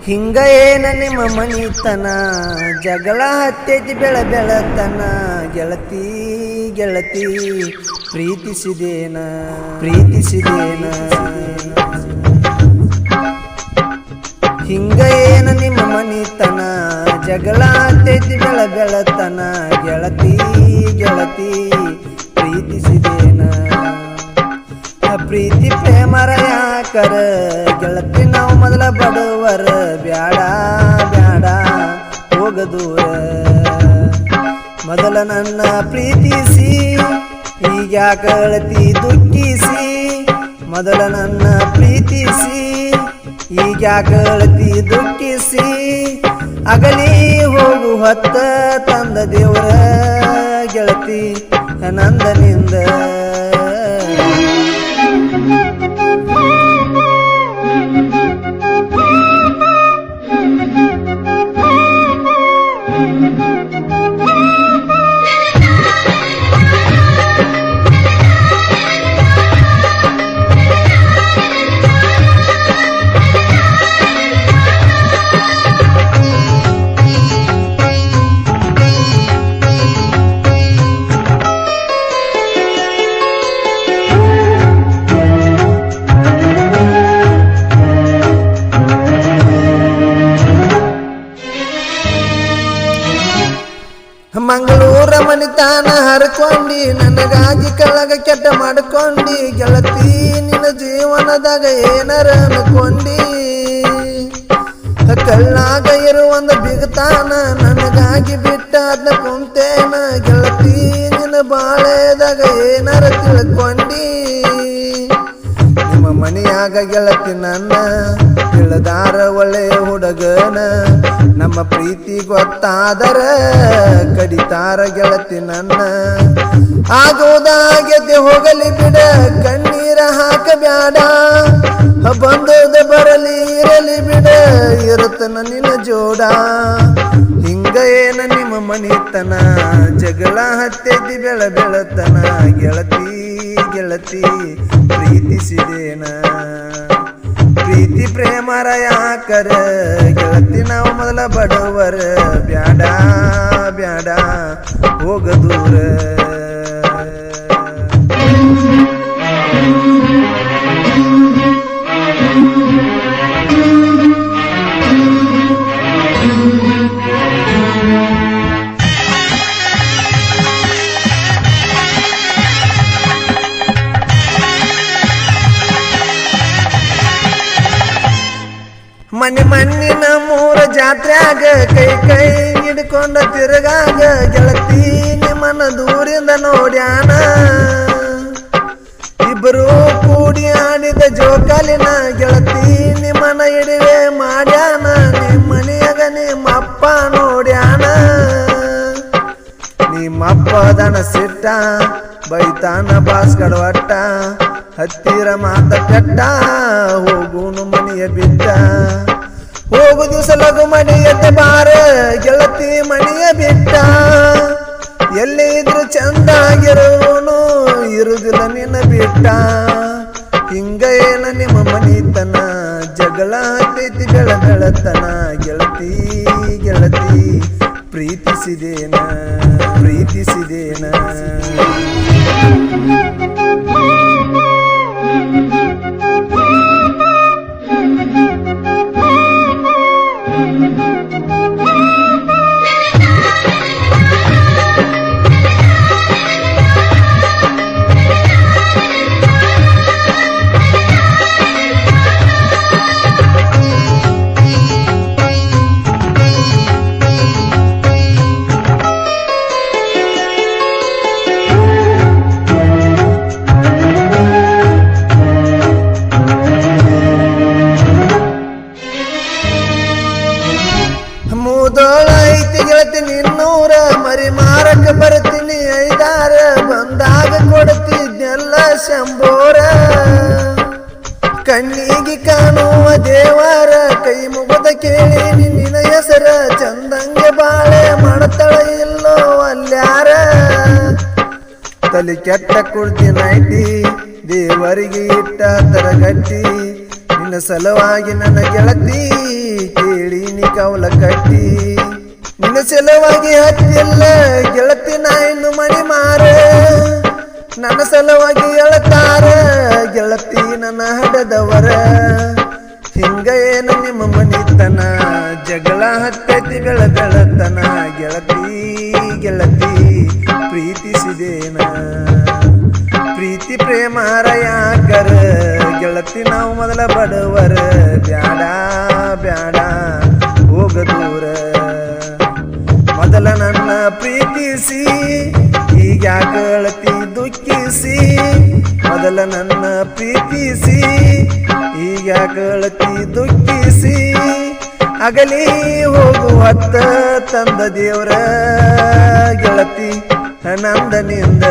ಹಿಂಗ ಏನ ನಿಮ್ಮ ಮನಿತನ ಜಗಳ ಹತ್ತೈತಿ ಬೆಳತನ ಗೆಳತಿ ಗೆಳತಿ ಪ್ರೀತಿಸಿದೇನ ಹಿಂಗ ಏನ ನಿಮ್ಮ ಮನಿತನ ಜಗಳ ಹತ್ತೈತಿ ಬೆಳತನ ಗೆಳತಿ ಗೆಳತಿ ಪ್ರೀತಿಸಿದೇನ ಪ್ರೀತಿ ಪ್ರೇಮರ ಯಾಕರ ಗೆಳತಿ ನಾವು ಮೊದಲ ಬಡವರ ಬ್ಯಾಡ ಬ್ಯಾಡ ಹೋಗದೂರ ಮೊದಲ ನನ್ನ ಪ್ರೀತಿಸಿ ಈಗ ಗೆಳತಿ ದುಃಖಿಸಿ ಮೊದಲ ನನ್ನ ಪ್ರೀತಿಸಿ ಈಗ ಗೆಳತಿ ದುಃಖಿಸಿ ಅಗಲಿ ಹೋಗು ಹೊತ್ತ ತಂದ ದೇವರ ಗೆಳತಿ ನಂದನಿಂದ ಮಂಗಳೂರ ಮನಿತಾನ ಹರ್ಕೊಂಡಿ ನನಗಾಗಿ ಕೆಳಗ ಕೆಟ್ಟ ಮಾಡ್ಕೊಂಡಿ ಗೆಳತಿ ನಿನ್ನ ಜೀವನದಾಗ ಏನಾರ ಅನ್ಕೊಂಡಿ ಕಳ್ಳಾಗ ಇರುವಂದ ಬಿಗತಾನ ನನಗಾಗಿ ಬಿಟ್ಟ ಅದನ್ನ ಕುಂತೇನ ಗೆಳತಿ ನಿನ್ನ ಬಾಳೆದಾಗ ಏನಾರ ತಿಳ್ಕೊಂಡಿ ನಿಮ್ಮ ಮನೆಯಾಗ ಗೆಳತಿ ನನ್ನ ತಿಳಿದಾರ ಒಳ್ಳೆ ಹುಡುಗನ ನಮ್ಮ ಪ್ರೀತಿ ಗೊತ್ತಾದರ ಕಡಿತಾರ ಗೆಳತಿ ನನ್ನ ಆಗೋದಾಗೆದ್ದೆ ಹೋಗಲಿ ಬಿಡ ಕಣ್ಣೀರ ಹಾಕಬ್ಯಾಡ ಬಂದದ ಬರಲಿ ಇರಲಿ ಬಿಡ ಇರುತ್ತನ ನಿನ್ನ ಜೋಡ ಹಿಂಗ ಏನ ನಿಮ್ಮ ಮನಿತನ ಜಗಳ ಹತ್ತೈತಿ ಬೆಳತನ ಗೆಳತಿ ಗೆಳತಿ ಪ್ರೀತಿಸಿದೇನ ಪ್ರೀತಿ ಪ್ರೇಮರ ಯಾಕರ ಗೆಳತಿ ನಾವು ಮೊದಲ ಬಡವರ ಬ್ಯಾಡ ಬ್ಯಾಡ ಹೋಗದೂರ ಮಣ್ಣಿನ ಮೂರ ಜಾತ್ರ್ಯಾಗ ಕೈ ಕೈ ಹಿಡ್ಕೊಂಡ ತಿರುಗಾಗ ಗೆಳತಿ ನಿಮ್ಮನ್ನ ದೂರಿಂದ ನೋಡ್ಯಾನ ಇಬ್ಬರು ಕೂಡಿ ಆಡಿದ ಜೋಕಾಲಿನ ಗೆಳತಿ ನಿಮ್ಮನ್ನ ಇಡುವೆ ಮಾಡ್ಯಾನ ನಿಮ್ಮನೆಯಾಗ ನಿಮ್ಮಪ್ಪ ನೋಡ್ಯಾನ ನಿಮ್ಮಪ್ಪ ದನ ಸಿಟ್ಟ ಬೈತಾನ ಬಾಸ್ಕಡ್ ಒಟ್ಟ ಹತ್ತಿರ ಮಾತ ಕೆಟ್ಟ ಹೋಗುನು ಮನೆಯ ಬಿಟ್ಟ ಹೋಗು ದಿವಸ ಲಘು ಮನೆಯತ್ತೆ ಬಾರ ಗೆಳತಿ ಮನೆಯ ಬಿಟ್ಟ ಎಲ್ಲಿ ಇದ್ರು ಚಂದಾಗಿರೋನು ಇರುದಿಲ್ಲ ನಿನ್ನ ಬಿಟ್ಟ ಹಿಂಗ ಏನ ನಿಮ್ಮ ಮನಿತನ ಜಗಳ ಹತ್ತೈತಿ ಬೆಳತನ ಗೆಳತಿ ಗೆಳತಿ ಪ್ರೀತಿಸಿದೇನ ಮೂದೋಳ ಐತಿ ಗೆಳತಿ ನಿನ್ನೂರ ಮರಿ ಮಾರಕ್ಕೆ ಬರ್ತೀನಿ ಐದಾರ ಬಂದಾಗ ಕೊಡ್ತಿದ್ನೆಲ್ಲ ಶಂಬೋರ ಕಣ್ಣಿಗೆ ಕಾಣುವ ದೇವರ ಕೈ ಮುಗದ ಕೇಳಿ ನಿನ್ನ ಹೆಸರ ಚಂದಂಗೆ ಬಾಳೆ ಮಾಡತಳ ಇಲ್ಲೋ ಅಲ್ಯಾರ ತಲೆ ಕೆಟ್ಟ ಕುಡ್ತಿನೈತಿ ದೇವರಿಗೆ ಇಟ್ಟ ತರಗಟ್ಟಿ ನಿನ್ನ ಸಲುವಾಗಿ ನನ್ನ ಗೆಳತಿ ನೀನಿ ಕವಲ ಕಟ್ಟಿ ನಿನ್ನ ಸಲುವಾಗಿ ಹತ್ತಿಲ್ಲ ಗೆಳತಿ ನಾ ಇನ್ನು ಮಣಿ ಮಾರ ನನ್ನ ಸಲುವಾಗಿ ಎಳತಾರ ಗೆಳತಿ ನನ್ನ ಹಡದವರ ಹಿಂಗ ಏನು ನಿಮ್ಮ ಮನಿತನ ಜಗಳ ಹತ್ತೈತಿ ಬೆಳತನ ಗೆಳತಿ ಗೆಳತಿ ಪ್ರೀತಿಸಿದೇನ ಪ್ರೀತಿ ಪ್ರೇಮಾರ ಯಾಕರ ಗೆಳತಿ ನಾವು ಮೊದಲ ಬಡವರ ಬ್ಯಾಡ ಬ್ಯಾಡ ಹೋಗ ದೂರ ಮೊದಲ ನನ್ನ ಪ್ರೀತಿಸಿ ಈಗ ಗೆಳತಿ ದುಃಖಿಸಿ ಮೊದಲ ನನ್ನ ಪ್ರೀತಿಸಿ ಈಗ ಗೆಳತಿ ದುಃಖಿಸಿ ಅಗಲಿ ಹೋಗುವತ್ತ ತಂದ ದೇವರ ಗೆಳತಿ ನಂದನಿಂದ